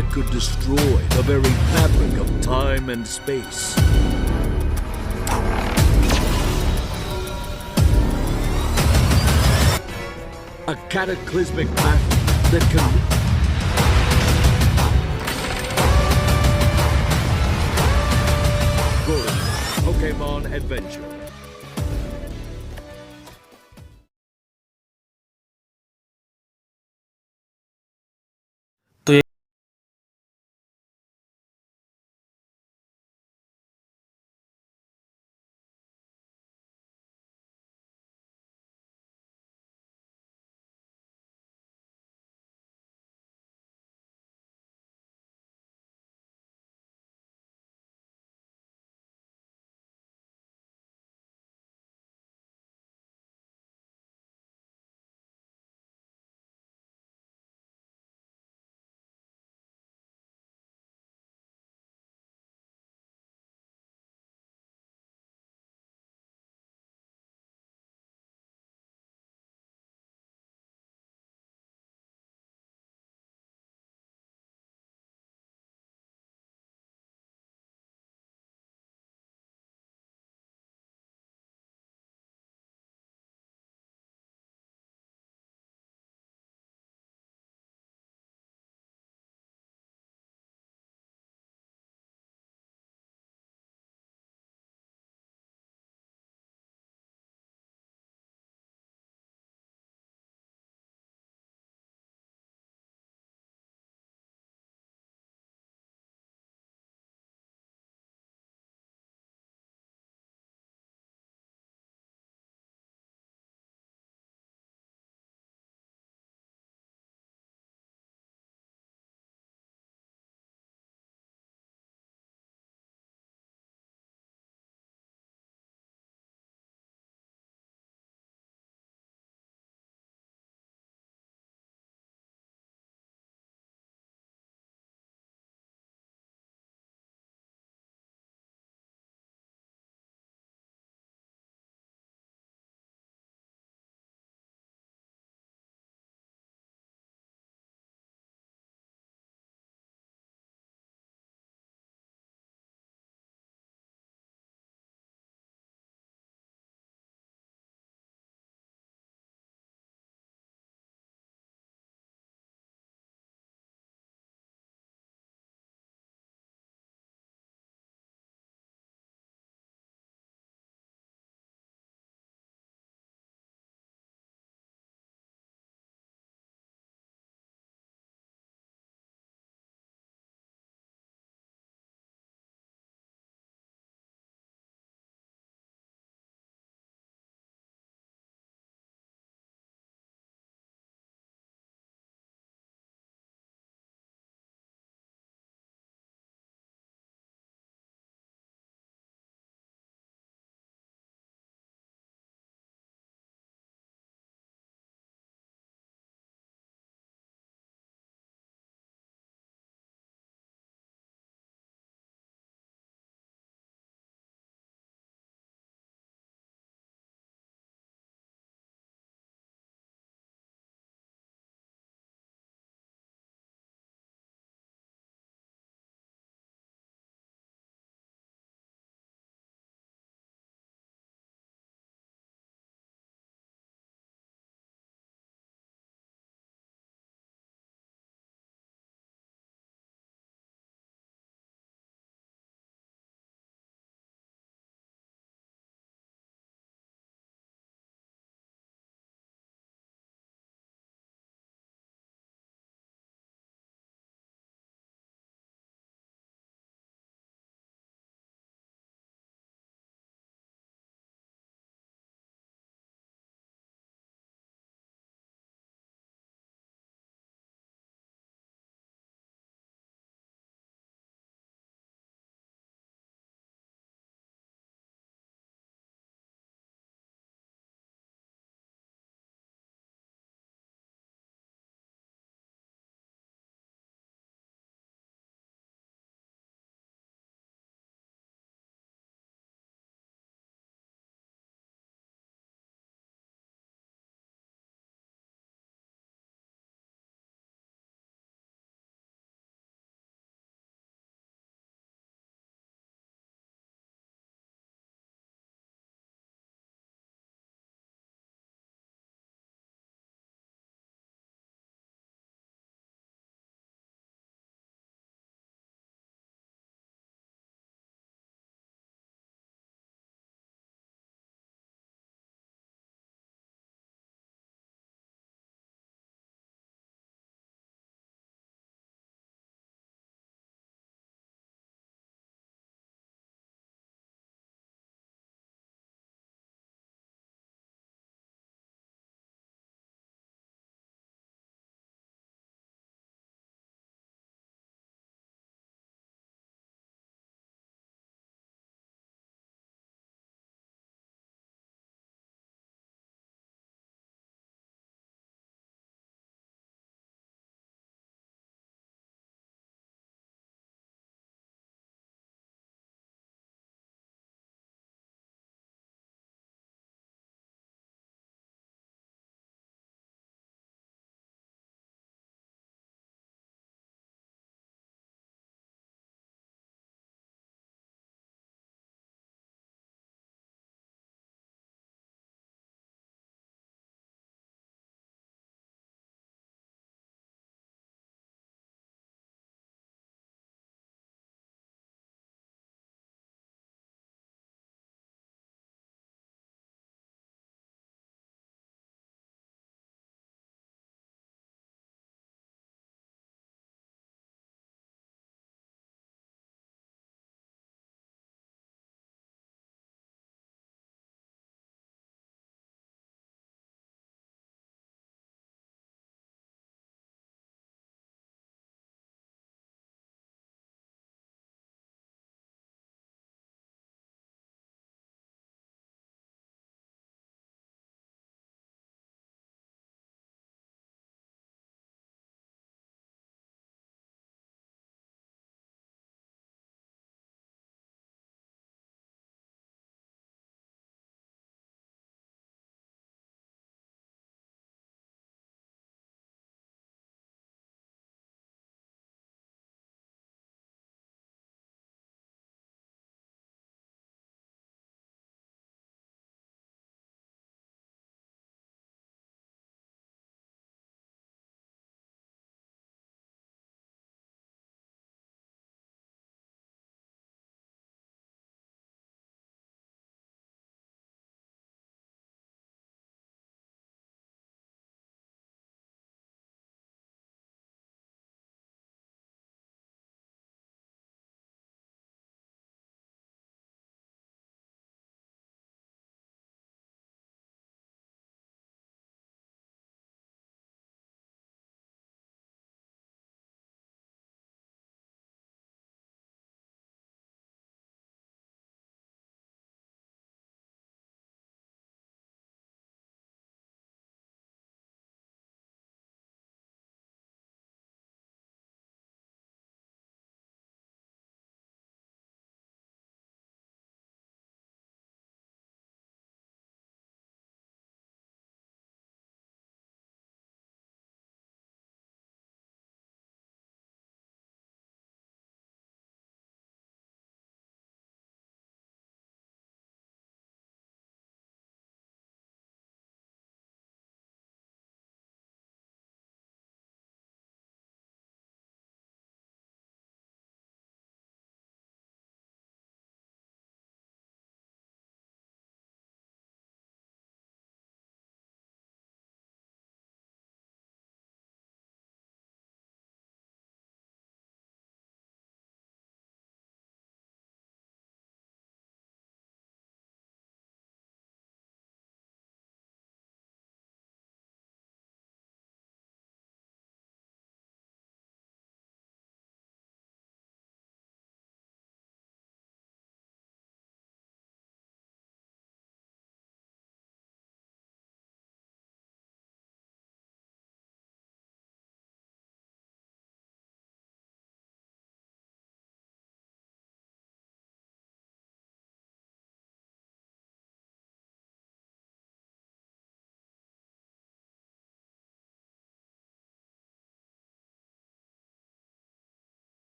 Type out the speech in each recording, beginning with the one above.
that could destroy the very fabric of time and space. A cataclysmic battle that can... Good. Pokémon Adventure.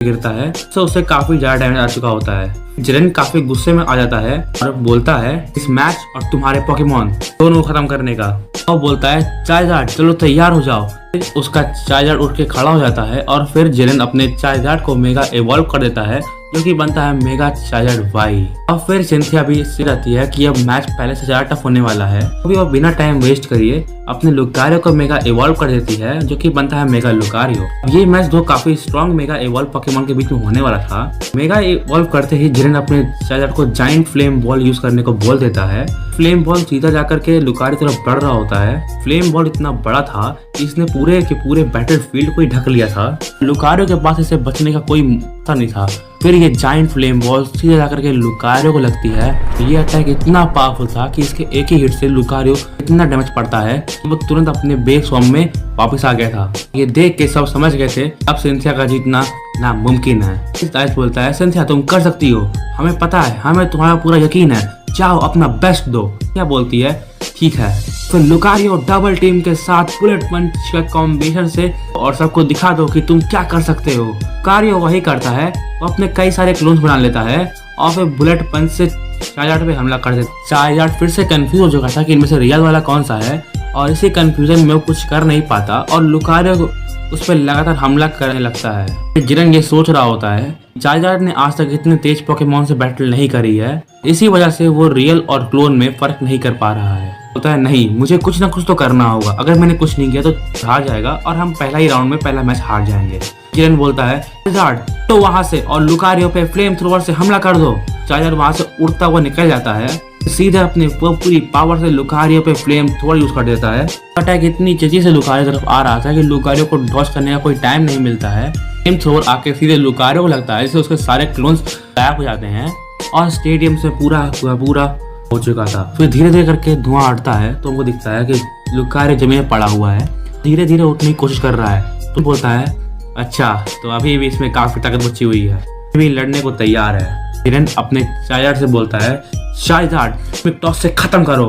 गिरता है तो उसे काफी ज्यादा डैमेज आ चुका होता है। जिरेन काफी गुस्से में आ जाता है और बोलता है इस मैच और तुम्हारे पोकेमॉन दोनों खत्म करने का। और बोलता है चार्जर्ड चलो तैयार हो जाओ। उसका चार्जर्ड उठ के खड़ा हो जाता है और फिर जिरेन अपने चार्जर्ड को मेगा इवॉल्व कर देता है जो कि बनता है मेगा चार्जर्ड वाई। और फिर सिंथिया भी इससे रहती है कि अब मैच पहले से ज्यादा टफ होने वाला है, अभी वो बिना टाइम वेस्ट करिए अपने लुकारियो को मेगा इवॉल्व कर देती है जो कि बनता है मेगा लुकारियो। ये मैच दो काफी स्ट्रॉन्ग मेगा इवॉल्व पोकेमॉन के बीच में होने वाला था। मेगा इवॉल्व करते ही जिरेन अपने चार्जर्ड को जाइंट फ्लेम बॉल यूज करने को बोल देता है। फ्लेम बॉल सीधा जाकर के लुकारियो तरफ बढ़ रहा होता है। फ्लेम बॉल इतना बड़ा था कि इसने पूरे के पूरे बैटल फील्ड को ही ढक लिया था। लुकारियो के पास इसे बचने का कोई मौका नहीं था। फिर ये जाइंट फ्लेम बॉल सीधे जाकर के लुकारियो को लगती है। ये अटैक इतना पावरफुल था कि इसके एक ही हिट से लुकारियो इतना डैमेज पड़ता है कि वो तुरंत अपने बेस फॉर्म में वापस आ गया था। ये देख के सब समझ गए थे अब सिंथिया का जीतना नामुमकिन है। आइस बोलता है सिंथिया तुम कर सकती हो, हमें पता है, हमें तुम्हारा पूरा यकीन है, जाओ अपना बेस्ट दो। क्या बोलती है ठीक है। फिर लुकारियो डबल टीम के साथ बुलेट पंच का कॉम्बिनेशन से और सबको दिखा दो कि तुम क्या कर सकते हो। लुकारियो वही करता है, वो अपने कई सारे क्लोन्स बना लेता है और फिर बुलेट पंच से चार्जर्ड पे हमला कर देता है। चार्जर्ड फिर से कंफ्यूज हो चुका था कि इनमें से रियल वाला कौन सा है और इसी कंफ्यूजन में वो कुछ कर नहीं पाता और लुकारियो उस पर लगातार हमला करने लगता है। जिरेन ये सोच रहा होता है चार्जर्ड ने आज तक इतने तेज पोकेमॉन से बैटल नहीं करी है, इसी वजह से वो रियल और क्लोन में फर्क नहीं कर पा रहा है। होता है नहीं, मुझे कुछ ना कुछ तो करना होगा, अगर मैंने कुछ नहीं किया तो हार जाएगा और हम पहला ही राउंड में पहला मैच हार जाएंगे। जिरेन बोलता है चार्जर्ड तो वहां से और लुकारियो पे फ्लेम थ्रोवर से हमला कर दो। चार्जर्ड वहां से उड़ता हुआ निकल जाता है, सीधे अपने पूरी पावर से लुकारियो पे फ्लेम थ्रोवर यूज कर देता है। अटैक इतनी तेजी से लुकारियो तरफ आ रहा था कि लुकारियो को डॉज करने का कोई टाइम नहीं मिलता है। फ्लेम थ्रोवर आके सीधे लुकारियो को लगता है जिससे उसके सारे क्लोन्स गायब हो जाते हैं और स्टेडियम से पूरा हो चुका था। फिर धीरे धीरे करके धुआं हटता है तो हमको दिखता है कि लुकारियो जमीन में पड़ा हुआ है, धीरे धीरे उठने की कोशिश कर रहा है। तो बोलता है अच्छा तो अभी भी इसमें काफी ताकत बची हुई है, अभी लड़ने को तैयार है। जिरेन अपने चार्जर्ड से बोलता है चार्जर्ड टॉस से खत्म करो।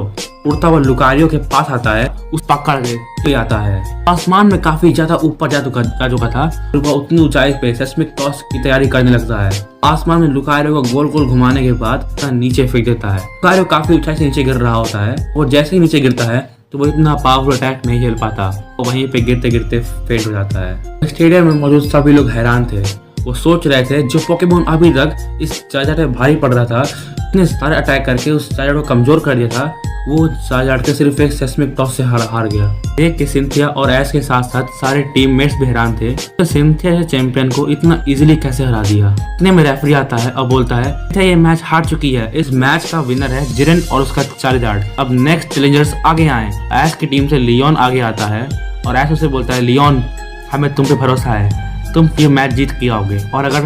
उड़ता हुआ लुकारियो के पास आता है, उस पकड़ के आता है। आसमान में काफी ज्यादा ऊपर जा चुका था, वह उतनी ऊंचाई पे सेस्मिक टॉस की तैयारी करने लगता है। आसमान में लुकारियो को गोल गोल घुमाने के बाद नीचे फेंक देता है। लुकारियो काफी ऊंचाई से नीचे गिर रहा होता है, वो जैसे ही नीचे गिरता है तो वो इतना पावरफुल अटैक नहीं झेल पाता, वो वहीं पे गिरते गिरते फेल हो जाता है। स्टेडियम में मौजूद सभी लोग हैरान थे, वो सोच रहे थे जो पोकेमॉन अभी तक इस चार्जर पे भारी पड़ रहा था, इतने सारे अटैक करके उस चार्जर को कमजोर कर दिया था, वो चार्जर के सिर्फ एक सेस्मिक टॉस से हार गया। देख के सिंथिया और एश के साथ साथ सारे टीममेट्स भी हैरान थे तो सिंथिया से चैंपियन को इतना इजीली कैसे हरा दिया। इतने में रेफरी आता है और बोलता है ये मैच हार चुकी है, इस मैच का विनर है जिरेन और उसका चार्जर्ड। अब नेक्स्ट चैलेंजर्स आगे आए। एश की टीम से लियोन आगे आता है और एश उसे बोलता है लियोन हमें तुम पे भरोसा है, तुम ये मैच जीत के आओगे और अगर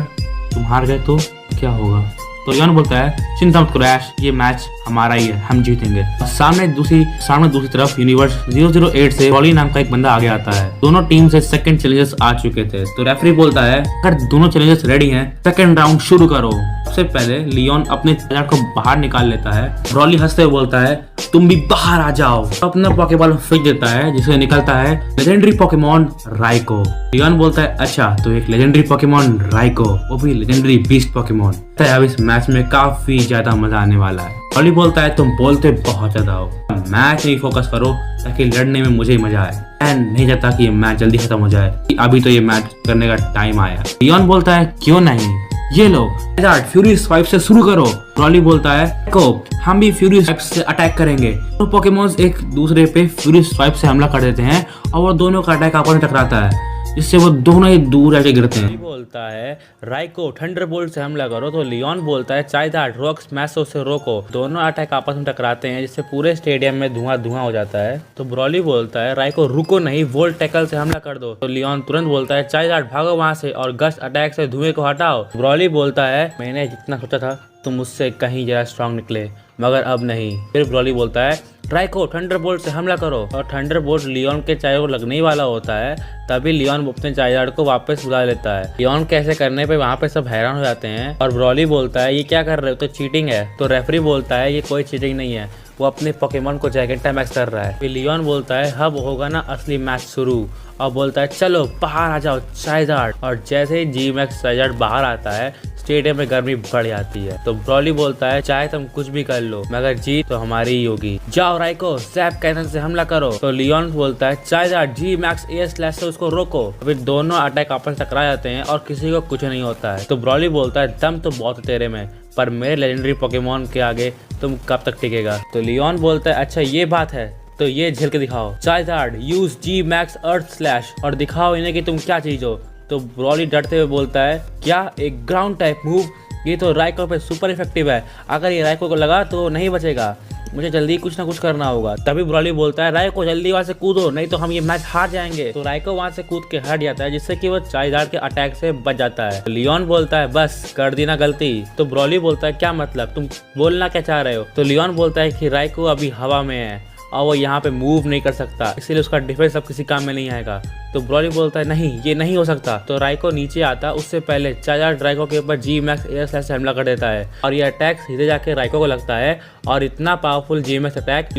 तुम हार गए तो क्या होगा। तो लियोन बोलता है चिंता मत करो ऐश, ये मैच हमारा ही है, हम जीतेंगे। सामने दूसरी तरफ यूनिवर्स 008 से रॉली नाम का एक बंदा आगे आता है। दोनों टीम से सेकंड चैलेंजर्स आ चुके थे तो रेफरी बोलता है अगर दोनों चैलेंजर्स रेडी हैं सेकंड राउंड शुरू करो। सबसे पहले लियोन अपने चार्जर को बाहर निकाल लेता है। रॉली हंसते हुए बोलता है तुम भी बाहर आ जाओ, अपना पोकेबॉल फेंक देता है जिससे निकलता है लेजेंडरी पोकेमॉन राइको। लियोन बोलता है अच्छा तो एक लेजेंडरी पोकेमॉन राइको, वो भी लेजेंडरी बीस्ट पोकेमॉन। अब इस मैच में काफी ज्यादा मजा आने वाला है। रॉली बोलता है तुम बोलते बहुत ज्यादा हो, मैच नहीं फोकस करो ताकि लड़ने में मुझे ही मजा आए। मैं नहीं चाहता कि ये मैच जल्दी खत्म हो जाए, अभी तो ये मैच करने का टाइम आया। लियोन बोलता है क्यों नहीं, ये लो फ्यूरियस स्वाइप से शुरू करो। रॉली बोलता है को हम भी फ्यूरियस स्वाइप से अटैक करेंगे। तो पोकेमॉन्स एक दूसरे पे फ्यूरियस स्वाइप से हमला कर देते हैं और वो दोनों का अटैक आपस में टकराता है जिससे वो दोनों ही दूर जाके गिरते हैं। बोलता है राइको थंडरबोल्ट से हमला करो तो लियोन बोलता है चार्जर्ड रॉक स्मैशो से रोको। दोनों अटैक आपस में टकराते हैं जिससे पूरे स्टेडियम में धुआं हो जाता है। तो ब्रॉली बोलता है राइको रुको नहीं, वोल्ट टैकल से हमला कर दो। तो लियोन तुरंत बोलता है चार्जर्ड भागो वहां से और गस्ट अटैक से धुएं को हटाओ। ब्रॉली बोलता है मैंने जितना सोचा था तुम मुझसे कहीं ज्यादा स्ट्रांग निकले मगर अब नहीं। फिर ब्रॉली बोलता है राइको थंडरबोल्ट से हमला करो। और थंडरबोल्ट लियोन के चाय को लगने ही वाला होता है, तभी लियोन अपने चाइजार्ड को वापस बुला लेता है। लियोन के ऐसे करने पे वहाँ पे सब हैरान हो जाते हैं और ब्रॉली बोलता है ये क्या कर रहे हो, तो चीटिंग है। तो रेफरी बोलता है ये कोई चीटिंग नहीं है, वो अपने पोकेमॉन को जैकेंटा मैक्स कर रहा है। फिर लियोन बोलता है अब होगा ना असली मैच शुरू, और बोलता है चलो बाहर आ जाओ चाइजार्ड। और जैसे ही जी मैक्स चाइजार्ड बाहर आता है स्टेडियम में गर्मी बढ़ जाती है। तो ब्रॉली बोलता है चाहे तुम कुछ भी कर लो मगर जीत तो हमारी ही होगी, जाओ राइको जैप कैनन से हमला करो। तो लियोन बोलता है चाइजार्ड जी मैक्स एयर स्लैश से उसको रोको। फिर दोनों अटैक आपस टकरा जाते हैं और किसी को कुछ नहीं होता है। तो ब्रॉली बोलता है दम तो बहुत है तेरे में, पर मेरे लेजेंडरी पोकेमॉन के आगे तुम कब तक टिकेगा। तो लियोन बोलता है अच्छा ये बात है, तो ये झेल के दिखाओ। चाइजार्ड यूज जी मैक्स अर्थ स्लैश और दिखाओ इन्हें कि तुम क्या चीज हो। तो ब्रॉली डरते हुए बोलता है क्या एक ग्राउंड टाइप मूव, ये तो राइको पे सुपर इफेक्टिव है, अगर ये राइको को लगा तो नहीं बचेगा, मुझे जल्दी कुछ ना कुछ करना होगा। तभी ब्रॉली बोलता है राइको जल्दी वहां से कूदो नहीं तो हम ये मैच हार जाएंगे। तो राइको वहां से कूद के हट जाता है जिससे कि वो चाइजार्ड के अटैक से बच जाता है। लियोन बोलता है बस कर दी ना गलती। तो ब्रॉली बोलता है क्या मतलब, तुम बोलना क्या चाह रहे हो। तो लियोन बोलता है कि राइको अभी हवा में है और वो यहाँ पे मूव नहीं कर सकता, इसीलिए उसका डिफेंस अब किसी काम में नहीं आएगा। तो ब्रॉली बोलता है नहीं ये नहीं हो सकता। तो राइको नीचे आता उससे पहले चाइजार्ड राइको के ऊपर जी मैक्स एयर स्लैश से हमला कर देता है और ये अटैक सीधे जाके राइको को लगता है और इतना पावरफुल जी मैक्स अटैक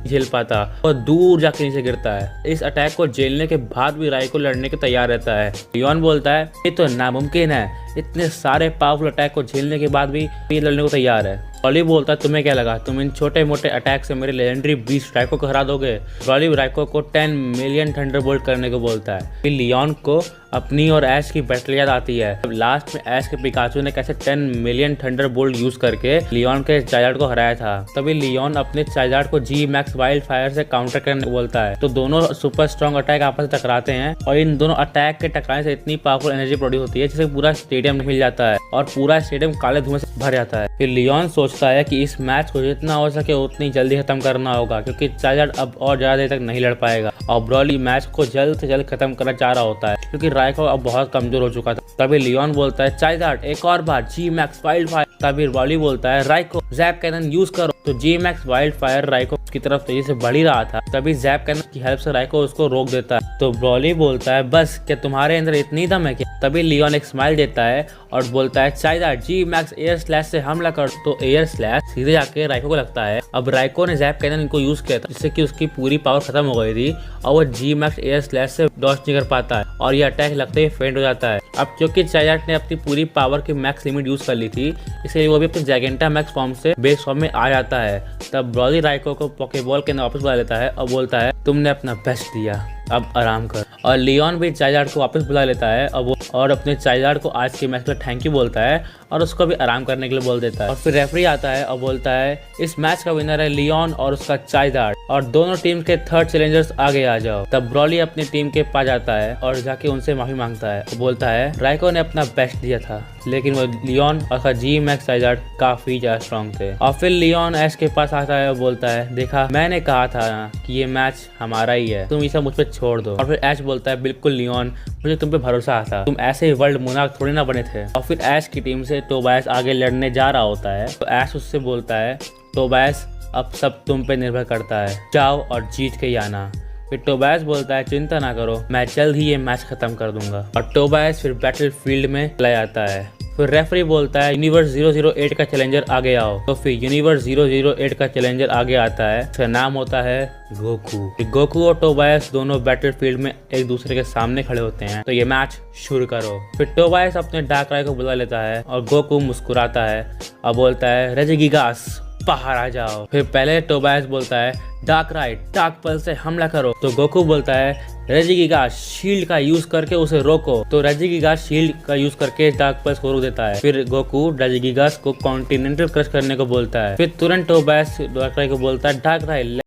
झेल पाता और दूर जाके नीचे गिरता है। इस अटैक को झेलने के बाद भी राइको लड़ने के तैयार रहता है। लियोन बोलता है ये तो नामुमकिन है, इतने सारे पावरफुल अटैक को झेलने के बाद भी ये लड़ने को तैयार है। ब्रॉली बोलता है तुम्हें क्या लगा तुम इन छोटे मोटे अटैक से मेरे लेजेंडरी बीस्ट राइको को हरा दोगे। ब्रॉली राइको को 10 मिलियन थंडरबोल्ट करने को बोलता है। फिर लियोन को अपनी और ऐश की बैटल याद आती है। लास्ट में ऐश के पिकाचू ने कैसे 10 मिलियन थंडरबोल्ट यूज करके लियोन के चाइजार्ड को हराया था। तभी लियोन अपने चाइजार्ड को जी मैक्स वाइल्ड फायर से काउंटर करने को बोलता है। तो दोनों सुपर स्ट्रॉन्ग अटैक आपस में टकराते हैं और इन दोनों अटैक के टकराने से इतनी पावरफुल एनर्जी प्रोड्यूस होती है जिससे पूरा स्टेडियम हिल जाता है और पूरा स्टेडियम काले धुएं से भर जाता है। फिर लियोन सोचता है कि इस मैच को जितना हो सके उतनी जल्दी खत्म करना होगा क्योंकि चाइजार्ड अब और ज्यादा देर तक नहीं लड़ पाएगा और ब्रॉली मैच को जल्द से जल्द खत्म करना चाह रहा होता है क्योंकि राइको अब बहुत कमजोर हो चुका था। तभी लियोन बोलता है चाइजार्ड एक और बार जी मैक्स वाइल्ड फायर। तभी ब्रॉली बोलता है राइको जैप कैनन यूज करो। तो जी मैक्स वाइल्ड फायर राइको की तरफ तेजी से बढ़ ही रहा था, तभी जैप कैनन की हेल्प से राइको उसको रोक देता है। तो ब्रॉली बोलता है बस क्या तुम्हारे अंदर इतनी दम है क्या। तभी लियोन एक स्माइल देता है और बोलता है चाइजार्ड जी मैक्स एयर स्लैश से हमला कर। तो एयर स्लैश सीधे जाके राइको को लगता है। अब राइको ने जैप कैनन को यूज किया था जिससे कि उसकी पूरी पावर खत्म हो गई थी और वो जी मैक्स एयर स्लैश से डॉज नहीं कर पाता है और ये अटैक लगते ही फेंट हो जाता है। अब क्योंकि चाइजार्ड ने अपनी पूरी पावर की मैक्स लिमिट यूज कर ली थी इसलिए वो भी अपने जैगेंटा मैक्स फॉर्म से बेस फॉर्म में आ जाता है। तब ब्रॉली राइको को पोकेबॉल के अंदर वापस बुला लेता है और बोलता है तुमने अपना बेस्ट दिया, अब आराम कर। और लियोन भी चाइजार्ड को वापस बुला लेता है और अपने चाइजार्ड को आज के मैच के लिए थैंक यू बोलता है और उसको भी आराम करने के लिए बोल देता है। और फिर रेफरी आता है और बोलता है इस मैच का विनर है लियोन और उसका चाइजार्ड और दोनों टीम के थर्ड चैलेंजर्स आगे आ जाओ। तब ब्रॉली अपनी टीम के पास जाता है और जाके उनसे माफी मांगता है। बोलता है राइको ने अपना बेस्ट दिया था लेकिन वो लियोन और जी मैक्स चाइजार्ड काफी ज्यादा स्ट्रॉन्ग थे। और फिर लियोन ऐश के पास आता है और बोलता है देखा मैंने कहा था कि ये मैच हमारा ही है, तुम इसे मुझ पे छोड़ दो। और फिर ऐश बोलता है बिल्कुल लियोन मुझे तुम पे भरोसा था, तुम ऐसे ही वर्ल्ड मोनार्क थोड़ी ना बने थे। और फिर ऐश की टीम से टोबायस आगे लड़ने जा रहा होता है तो ऐश उससे बोलता है टोबायस अब सब तुम पे निर्भर करता है, जाओ और जीत के ही आना। फिर टोबायस बोलता है चिंता ना करो मैं जल्द ही ये मैच खत्म कर दूंगा। और टोबायस फिर बैटल फील्ड में चला जाता है। फिर रेफरी बोलता है यूनिवर्स 008 का चैलेंजर आगे आओ। तो फिर यूनिवर्स 008 का चैलेंजर आगे आता है, उसका नाम होता है गोकू। गोकू और टोबायस दोनों बैटल फील्ड में एक दूसरे के सामने खड़े होते हैं। तो ये मैच शुरू करो। फिर टोबायस अपने डार्क राय को बुला लेता है और गोकू मुस्कुराता है और बोलता है रेजिगिगास बाहर आ जाओ। फिर पहले टोबायस बोलता है डार्क राइट डार्क पल्स से हमला करो। तो गोकू बोलता है रेजिगिगास शील्ड का यूज करके उसे रोको। तो रेजिगिगास शील्ड का यूज करके डार्क पल्स को रोक देता है। फिर गोकू रेजिगिगास को कॉन्टिनेंटल क्रश करने को बोलता है। फिर तुरंत टोबायस डार्क राइट को बोलता है डार्क राइट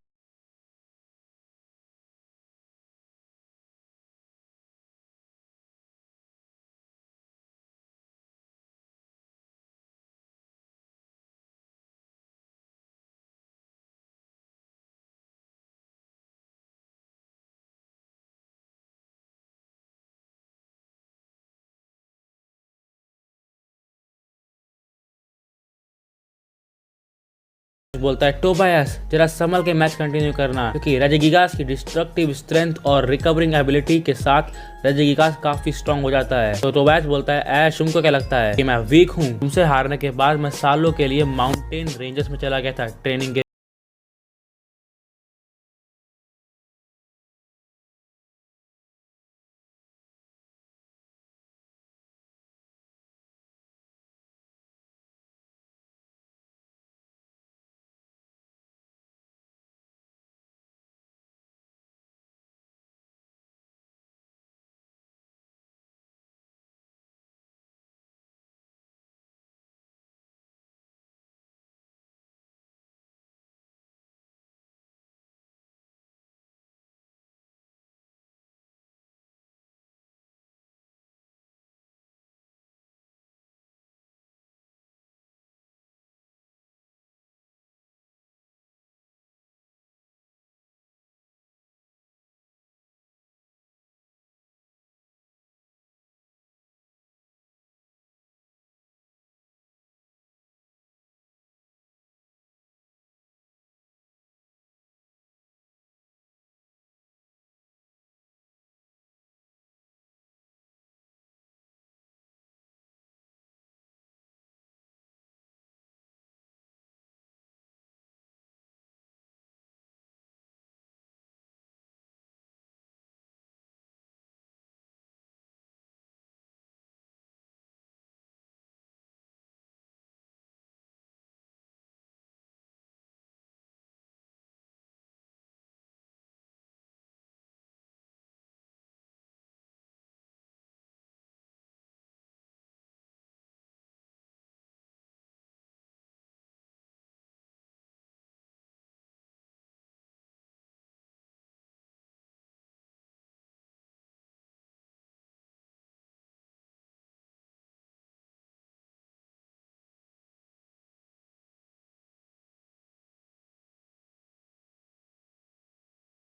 बोलता है टोबायास जरा संभल के मैच कंटिन्यू करना, क्योंकि रेजिगिगास की डिस्ट्रक्टिव स्ट्रेंथ और रिकवरिंग एबिलिटी के साथ रेजिगिगास काफी स्ट्रॉन्ग हो जाता है। तो टोबायास बोलता है ऐश तुमको क्या लगता है कि मैं वीक हूँ? तुमसे हारने के बाद मैं सालों के लिए माउंटेन रेंजर्स में चला गया था ट्रेनिंग के।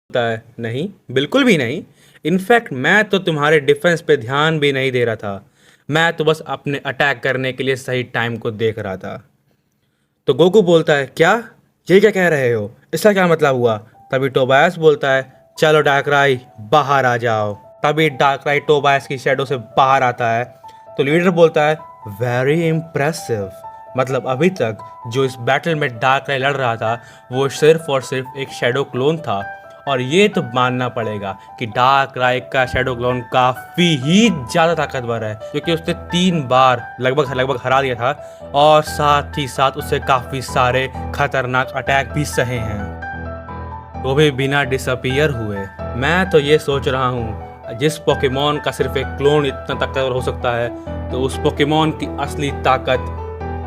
है नहीं, बिल्कुल भी नहीं। इनफैक्ट मैं तो तुम्हारे डिफेंस पे ध्यान भी नहीं दे रहा था, मैं तो बस अपने अटैक करने के लिए सही टाइम को देख रहा था। तो गोकू बोलता है क्या, ये क्या कह रहे हो, इसका क्या मतलब हुआ? तभी टोबायास बोलता है चलो डार्कराई बाहर आ जाओ। तभी डार्कराई टोबायास की शैडो से बाहर आता है। तो लीडर बोलता है वेरी इम्प्रेसिव, मतलब अभी तक जो इस बैटल में डार्कराई लड़ रहा था वो सिर्फ और सिर्फ एक शैडो क्लोन था। और ये तो मानना पड़ेगा कि डार्कराई का शैडो क्लोन काफ़ी ही ज़्यादा ताकतवर है, क्योंकि उसने 3 बार लगभग हरा दिया था और साथ ही साथ उससे काफ़ी सारे खतरनाक अटैक भी सहे हैं, वो भी बिना डिसअपीयर हुए। मैं तो ये सोच रहा हूँ जिस पोकेमॉन का सिर्फ एक क्लोन इतना ताकतवर हो सकता है तो उस पोकेमॉन की असली ताकत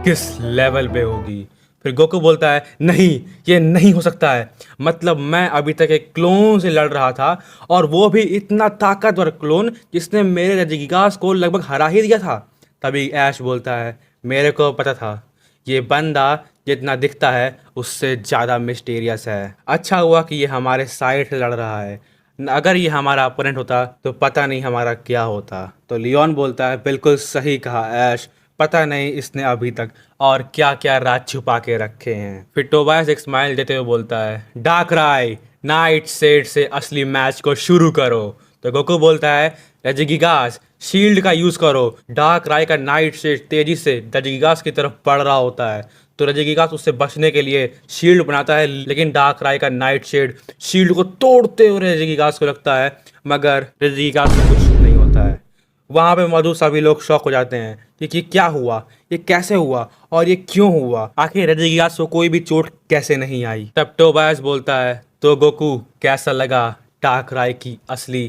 किस लेवल पे होगी। फिर गोकू बोलता है नहीं, ये नहीं हो सकता है, मतलब मैं अभी तक एक क्लोन से लड़ रहा था और वो भी इतना ताकतवर क्लोन जिसने मेरे रेजिगिगास को लगभग हरा ही दिया था। तभी ऐश बोलता है मेरे को पता था, ये बंदा जितना दिखता है उससे ज़्यादा मिस्टीरियस है। अच्छा हुआ कि ये हमारे साइड से लड़ रहा है, अगर ये हमारा अपोनेंट होता तो पता नहीं हमारा क्या होता। तो लियोन बोलता है बिल्कुल सही कहा ऐश, पता नहीं इसने अभी तक और क्या क्या राज छुपा के रखे हैं। फिर टोबायास एक स्माइल देते हुए बोलता है डार्कराई नाइट शेड से असली मैच को शुरू करो। तो गोकू बोलता है रेजिगिगास शील्ड का यूज़ करो। डार्कराई का नाइट शेड तेजी से रेजिगिगास की तरफ बढ़ रहा होता है, तो रेजिगिगास उससे बचने के लिए शील्ड बनाता है, लेकिन डार्कराई का नाइट शेड शील्ड को तोड़ते हुए रेजिगिगास को लगता है, मगर रेजिगिगास को कुछ नहीं होता है। वहाँ पे मौजूद सभी लोग शॉक हो जाते हैं कि ये क्या हुआ, ये कैसे हुआ और ये क्यों हुआ, आखिर रेजिगिगास को कोई भी चोट कैसे नहीं आई। तब टोबायास बोलता है तो गोकू कैसा लगा डार्कराई की असली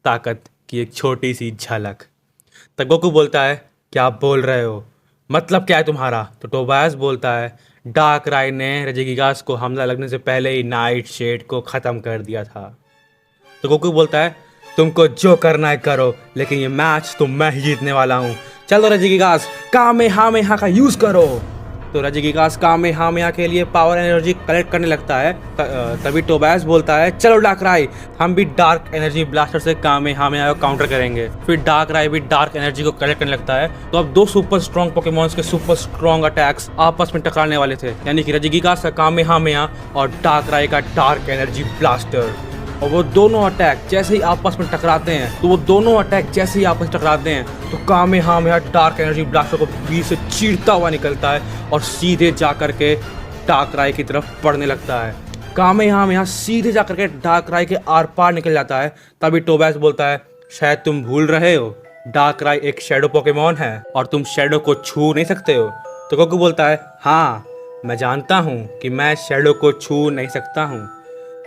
ताकत की एक छोटी सी झलक। तब गोकू बोलता है क्या बोल रहे हो, मतलब क्या है तुम्हारा? तो टोबायास बोलता है डार्कराई ने रेजिगिगास को हमला लगने से पहले ही नाइट शेड को ख़त्म कर दिया था। तो गोकू बोलता है तुमको जो करना है करो, लेकिन ये मैच तो मैं ही जीतने वाला हूँ। चलो रेजिगिगास कामेहामेहा का यूज़ करो। तो रेजिगिगास कामेहामेहा के लिए पावर एनर्जी कलेक्ट करने लगता है। तभी टोबास बोलता है चलो डार्कराई, हम भी डार्क एनर्जी ब्लास्टर से कामेहामेहा को काउंटर करेंगे। फिर डार्कराई भी डार्क एनर्जी को कलेक्ट करने लगता है। तो अब दो सुपर स्ट्रॉन्ग पोकेमॉन्स के सुपर स्ट्रॉन्ग अटैक्स आपस में टकराने वाले थे, यानी कि रेजिगिगास का कामेहामेहा और डार्कराई का डार्क एनर्जी ब्लास्टर। और वो दोनों अटैक जैसे ही आपस में टकराते हैं तो कामेहामेहा डार्क एनर्जी ब्लास्टर को बीच से चीरता हुआ निकलता है और सीधे जाकर के डार्कराई की तरफ पड़ने लगता है। कामेहामेहा सीधे जाकर के डार्कराई के आर पार निकल जाता है। तभी टोबास बोलता है शायद तुम भूल रहे हो, डार्कराई एक शैडो पोकेमॉन है और तुम शैडो को छू नहीं सकते हो। तो गोकू बोलता है हाँ मैं जानता हूँ कि मैं शैडो को छू नहीं सकता हूँ,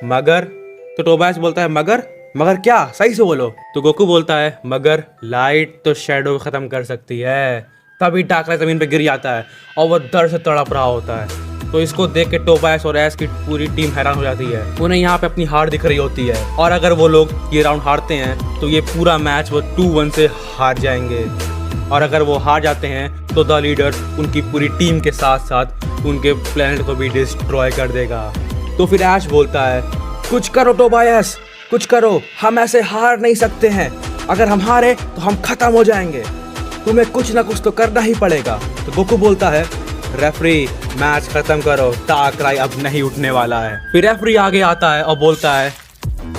मगर। तो टोबास बोलता है मगर क्या, सही से बोलो। तो गोकू बोलता है मगर लाइट तो शैडो को खत्म कर सकती है। तभी डार्कराई जमीन पे गिर जाता है और वो दर्द से तड़प रहा होता है। तो इसको देख के टोबास और एस की पूरी टीम हैरान हो जाती है। उन्हें यहाँ पे अपनी हार दिख रही होती है और अगर वो लोग ये राउंड हारते हैं तो ये पूरा मैच वो 2-1 से हार जाएंगे, और अगर वो हार जाते हैं तो द लीडर उनकी पूरी टीम के साथ साथ उनके प्लेनेट को भी डिस्ट्रॉय कर देगा। तो फिर ऐश बोलता है कुछ करो टोबास, कुछ करो, हम ऐसे हार नहीं सकते हैं। अगर हम हारे तो हम खत्म हो जाएंगे, तुम्हें कुछ ना कुछ तो करना ही पड़ेगा। तो गोकू बोलता है रेफरी मैच खत्म करो, डार्कराई अब नहीं उठने वाला है। फिर रेफरी आगे आता है और बोलता है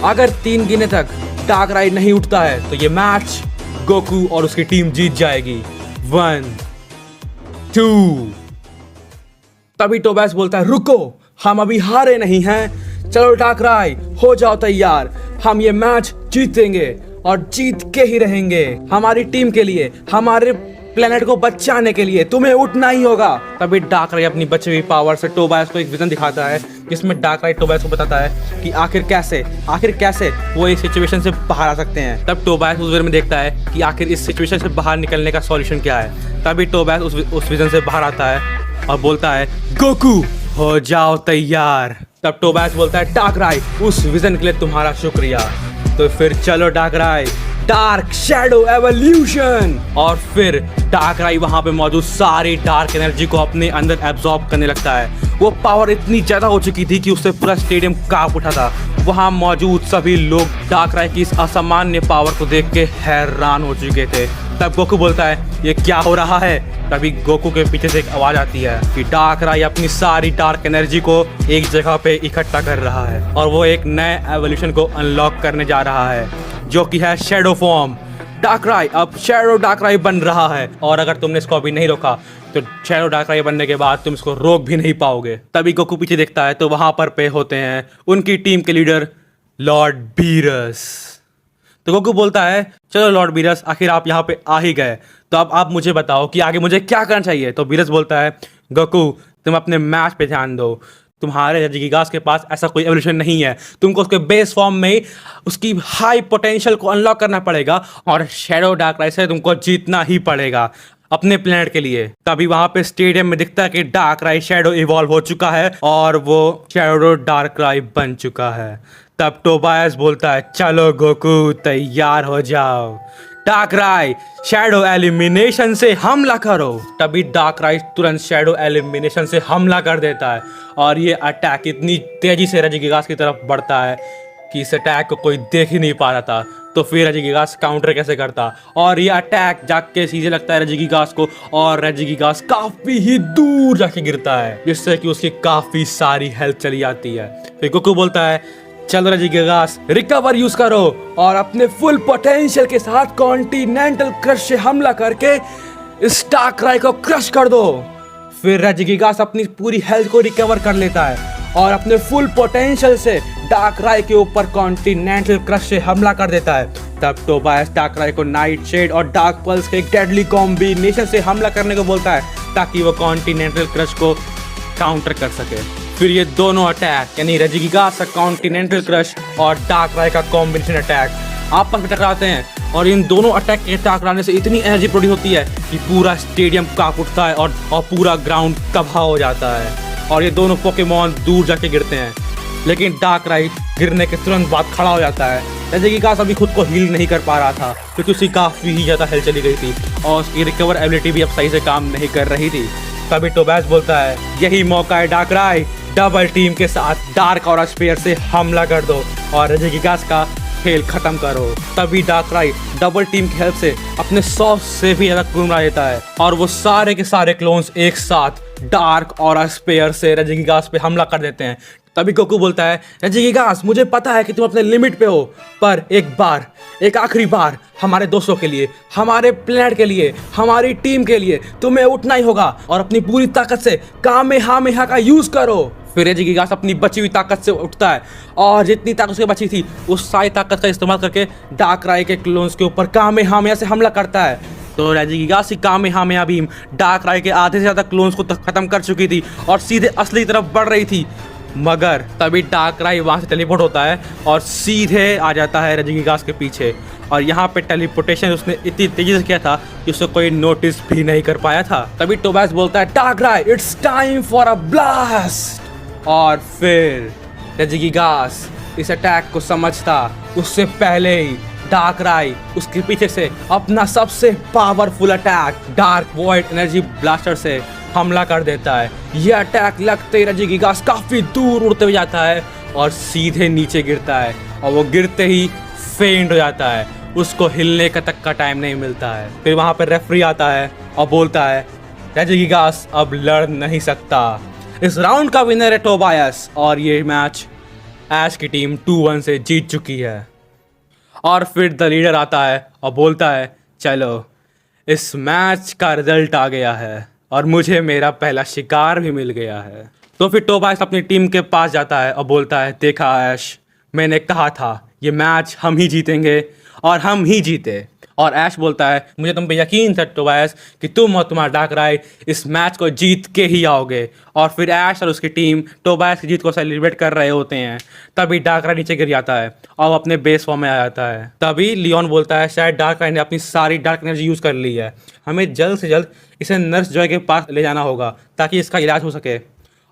अगर 3 गिने तक डार्कराई नहीं उठता है तो ये मैच गोकू और उसकी टीम जीत जाएगी। 1 2। तभी टोबास बोलता है रुको, हम अभी हारे नहीं हैं, चलो डार्कराई हो जाओ तैयार, हम ये मैच जीतेंगे और जीत के ही रहेंगे। हमारी टीम के लिए, हमारे प्लेनेट को बचाने के लिए तुम्हें उठना ही होगा। तभी डार्कराई अपनी बची हुई पावर से टोबास को एक विजन दिखाता है जिसमें डार्कराई टोबास को बताता है कि आखिर कैसे वो इस सिचुएशन से बाहर आ सकते हैं। तब टोबास उस विजन में देखता है कि आखिर इस सिचुएशन से बाहर निकलने का सॉल्यूशन क्या है। तभी टोबास उस विजन से बाहर आता है और बोलता है गोकू हो जाओ तैयार। तब टोबास बोलता है डार्कराई उस विजन के लिए तुम्हारा शुक्रिया। तो फिर चलो डार्कराई, डार्क शैडो एवोल्यूशन। और फिर डार्कराई वहां पे मौजूद सारी डार्क एनर्जी को अपने अंदर एब्जॉर्ब करने लगता है। वो पावर इतनी ज्यादा हो चुकी थी कि उससे पूरा स्टेडियम कांप उठा था। वहां मौजूद सभी लोग डार्कराई की इस असामान्य पावर को देख के हैरान हो चुके थे। तब गोकू बोलता है ये क्या हो रहा है। तभी गोकू के पीछे से एक आवाज आती है कि डार्कराई अपनी सारी डार्क एनर्जी को एक जगह पे इकट्ठा कर रहा है और वो एक नए एवोल्यूशन को अनलॉक करने जा रहा है जो कि है शैडो फॉर्म। डार्कराई अब शैडो डार्कराई बन रहा है और अगर तुमने इसको अभी नहीं रोका तो शैडो डार्कराई बनने के बाद तुम इसको रोक भी नहीं पाओगे। तभी गोकू पीछे देखता है तो वहां पर पे होते हैं उनकी टीम के लीडर लॉर्ड बीरस। तो गोकू बोलता है चलो लॉर्ड बीरस, आखिर आप यहाँ पे आ ही गए, तो अब आप मुझे बताओ कि आगे मुझे क्या करना चाहिए। तो बीरस बोलता है गोकू तुम अपने मैच पे ध्यान दो, तुम्हारे रेजिगिगास के पास ऐसा कोई एवोल्यूशन नहीं है, तुमको उसके बेस फॉर्म में उसकी हाई पोटेंशियल को अनलॉक करना पड़ेगा और शैडो डार्कराई से तुमको जीतना ही पड़ेगा अपने प्लेनेट के लिए। तभी वहां पे स्टेडियम में दिखता है कि डार्कराई शैडो इवॉल्व हो चुका है और वो शैडो डार्कराई बन चुका है। तब टोबास बोलता है चलो गोकू तैयार हो जाओ, डार्कराई शैडो एलिमिनेशन से हमला करो। तभी डार्कराई तुरंत शैडो एलिमिनेशन से हमला कर देता है और ये अटैक इतनी तेजी से रेजिगिगास की तरफ बढ़ता है कि इस अटैक को कोई देख ही नहीं पा रहा था। तो फिर रेजिगिगास काउंटर कैसे करता और ये अटैक जाके सीधे लगता है रेजिगिगास को और रेजिगिगास काफी ही दूर जाके गिरता है जिससे कि उसकी काफी सारी हेल्थ चली जाती है। फिर गोकू बोलता है चलो रेजिगिगास रिकवर यूज करो और अपने फुल पोटेंशियल के साथ कॉन्टिनेंटल क्रश से हमला करके इस डार्कराई को क्रश कर दो। फिर रेजिगिगास अपनी पूरी हेल्थ को रिकवर कर लेता है और अपने फुल पोटेंशियल से डार्कराई के ऊपर कॉन्टिनेंटल क्रश से हमला कर देता है। तब टोबास डार्कराई को नाइट शेड और डार्क पल्स के एक डेडली कॉम्बिनेशन से हमला करने को बोलता है ताकि वो कॉन्टिनेंटल क्रश को काउंटर कर सके। फिर ये दोनों अटैक यानी रेजिगिगास का कॉन्टिनेंटल क्रश और डार्कराई का कॉम्बिनेशन अटैक आपस में टकराते हैं और इन दोनों अटैक के टकराने से इतनी एनर्जी प्रोड्यूस होती है कि पूरा स्टेडियम कांप उठता है और पूरा ग्राउंड तबाह हो जाता है और ये दोनों पोकेमॉन दूर जाके गिरते हैं। लेकिन डार्कराई गिरने के तुरंत बाद खड़ा हो जाता है। रेजिगिगास अभी खुद को हील नहीं कर पा रहा था क्योंकि उसकी काफ़ी ही ज़्यादा हेल्थ चली गई थी और उसकी रिकवर एबिलिटी भी अब सही से काम नहीं कर रही थी। तभी टोबैस बोलता है यही मौका है डार्कराई, डबल टीम के साथ डार्क और स्पेयर से हमला कर दो और रेजिगिगास का खेल खत्म करो। तभी डार्कराई डबल टीम की हेल्प से अपने 100 से भी ज्यादा क्लोन ला देता है और वो सारे के सारे क्लोन्स एक साथ डार्क और स्पेयर से रेजिगिगास पे हमला कर देते हैं। तभी गोकू बोलता है रेजिगिगास, मुझे पता है कि तुम अपने लिमिट पे हो, पर एक आखिरी बार हमारे दोस्तों के लिए, हमारे प्लेनेट के लिए, हमारी टीम के लिए तुम्हें उठना ही होगा और अपनी पूरी ताकत से कामेहामेहा का यूज करो। फिर रेजिगिगास अपनी बची हुई ताकत से उठता है और जितनी ताकत उसके बची थी उस सारी ताकत का इस्तेमाल करके डार्कराई के क्लोन्स के ऊपर कामेहामेहा से हमला करता है। तो रेजिगिगास की कामेहामेहा बीम डार्कराई के आधे से ज़्यादा क्लोन्स को खत्म कर चुकी थी और सीधे असली तरफ बढ़ रही थी। मगर तभी डार्कराई वहाँ से टेलीपोर्ट होता है और सीधे आ जाता है रेजिगिगास के पीछे और यहाँ पे टेलीपोर्टेशन उसने इतनी तेजी से किया था कि उसको कोई नोटिस भी नहीं कर पाया था। तभी टोबैस बोलता है Darkrai, it's time for a blast. और फिर रेजिगिगास इस अटैक को समझता उससे पहले ही डार्कराई उसके पीछे से अपना सबसे powerful attack dark void energy blaster से हमला कर देता है। यह अटैक लगते ही रेजिगिगास काफी दूर उड़ते हुए जाता है और सीधे नीचे गिरता है और वो गिरते ही फेंट हो जाता है, उसको हिलने का तक का टाइम नहीं मिलता है। फिर वहाँ पर रेफरी आता है और बोलता है रेजिगिगास अब लड़ नहीं सकता, इस राउंड का विनर है टोबायस और ये मैच ऐश की टीम 2-1 से जीत चुकी है। और फिर द लीडर आता है और बोलता है चलो इस मैच का रिजल्ट आ गया है और मुझे मेरा पहला शिकार भी मिल गया है। तो फिर टोबायस अपनी टीम के पास जाता है और बोलता है देखा ऐश, मैंने कहा था ये मैच हम ही जीतेंगे और हम ही जीते। और ऐश बोलता है मुझे तुम पे यकीन था टोबायस कि तुम और तुम्हारा डार्कराई इस मैच को जीत के ही आओगे। और फिर ऐश और उसकी टीम टोबायस की जीत को सेलिब्रेट कर रहे होते हैं। तभी डार्कराई नीचे गिर जाता है और वो अपने बेस फॉर्म में आ जाता है। तभी लियोन बोलता है शायद डार्कराई ने अपनी सारी डार्क एनर्जी यूज़ कर ली है, हमें जल्द से जल्द इसे नर्स जॉय के पास ले जाना होगा ताकि इसका इलाज हो सके।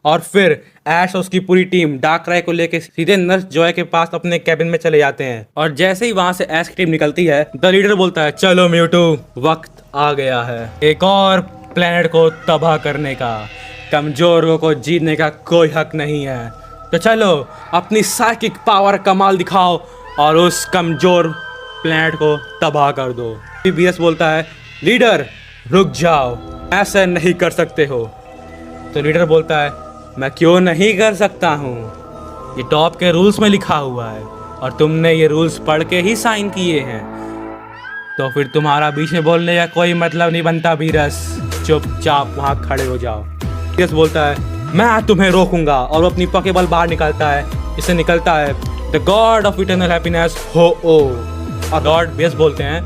और फिर ऐश और उसकी पूरी टीम डार्कराई को लेकर सीधे नर्स जॉय के पास अपने कैबिन में चले जाते हैं। और जैसे ही वहां से ऐश की टीम निकलती है द लीडर बोलता है चलो म्यूटू, वक्त आ गया है एक और प्लेनेट को तबाह करने का, कमजोरों को जीतने का कोई हक नहीं है, तो चलो अपनी साइकिक पावर कमाल दिखाओ और उस कमजोर प्लेनेट को तबाह कर दो। बीएस बोलता है लीडर रुक जाओ, ऐसा नहीं कर सकते हो। तो लीडर बोलता है मैं क्यों नहीं कर सकता हूँ, ये टॉप के रूल्स में लिखा हुआ है और तुमने ये रूल्स पढ़ के ही साइन किए हैं, तो फिर तुम्हारा बीच में बोलने का कोई मतलब नहीं बनता बीरस, चुपचाप वहाँ खड़े हो जाओ। बीरस बोलता है मैं तुम्हें रोकूंगा और वो अपनी पॉकेबॉल बाहर निकालता है, इससे निकलता है the God of eternal happiness हो ओ। और लॉर्ड बीरस बोलते हैं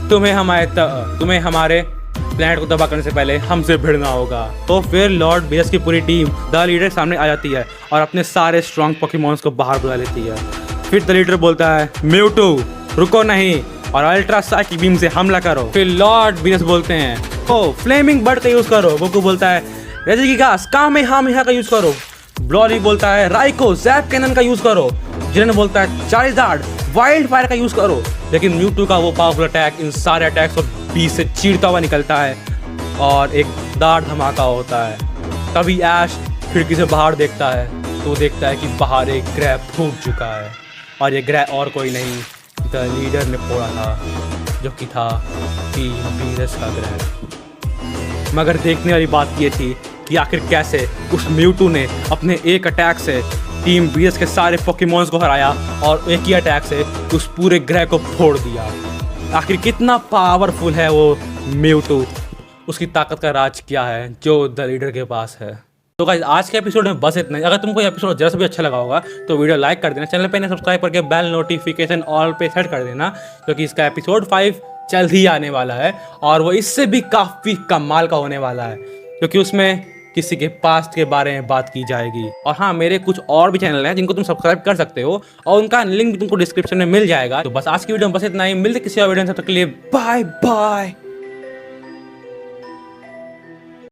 तुम्हें हमारे प्लेनेट को तबाह करने से पहले हमसे भिड़ना होगा। तो फिर लॉर्ड बीरस की पूरी टीम द लीडर के सामने आ जाती है और अपने सारे स्ट्रॉन्ग पोकेमॉन्स को बाहर बुला लेती है। फिर द लीडर बोलता है म्यूटू रुको नहीं और अल्ट्रा साइकिक बीम से हमला करो। फिर लॉर्ड बीरस बोलते हैं ओ फ्लेमिंग बर्ड का यूज करो। गोकू बोलता है रेजिगिगास कामेहामेहा का यूज करो। ब्लॉली बोलता है राइको जैप कैनन का यूज करो। जिरेन बोलता है चारिजार्ड वाइल्ड फायर का यूज करो। लेकिन म्यूटू का वो पावरफुल अटैक इन सारे अटैक्स को बीच से चीरता हुआ निकलता है और एक दार धमाका होता है। तभी ऐश खिड़की से बाहर देखता है तो देखता है कि बाहर एक ग्रह फूट चुका है और ये ग्रह और कोई नहीं द लीडर ने फोड़ा था, जो कि था टीम बीरस का ग्रह। मगर देखने वाली बात ये थी कि आखिर कैसे उस म्यूटू ने अपने एक अटैक से टीम बीरस के सारे पोकेमॉन्स को हराया और एक ही अटैक से उस पूरे ग्रह को फोड़ दिया। आखिर कितना पावरफुल है वो म्यूटू, उसकी ताकत का राज क्या है जो द लीडर के पास है। तो गाइस आज के एपिसोड में बस इतना ही। अगर तुमको ये एपिसोड जरा सा भी अच्छा लगा होगा तो वीडियो लाइक कर देना, चैनल पे सब्सक्राइब करके बेल नोटिफिकेशन ऑल पे सेट कर देना, क्योंकि इसका एपिसोड 5 जल्द ही आने वाला है और वो इससे भी काफ़ी कमाल का होने वाला है, क्योंकि उसमें किसी के पास्ट के बारे में बात की जाएगी। और हाँ, मेरे कुछ और भी चैनल हैं जिनको तुम सब्सक्राइब कर सकते हो और उनका लिंक भी तुमको डिस्क्रिप्शन में मिल जाएगा। तो बस आज की वीडियो में बस इतना ही, मिलते किसी और वीडियो में, तब तक के लिए बाय बाय।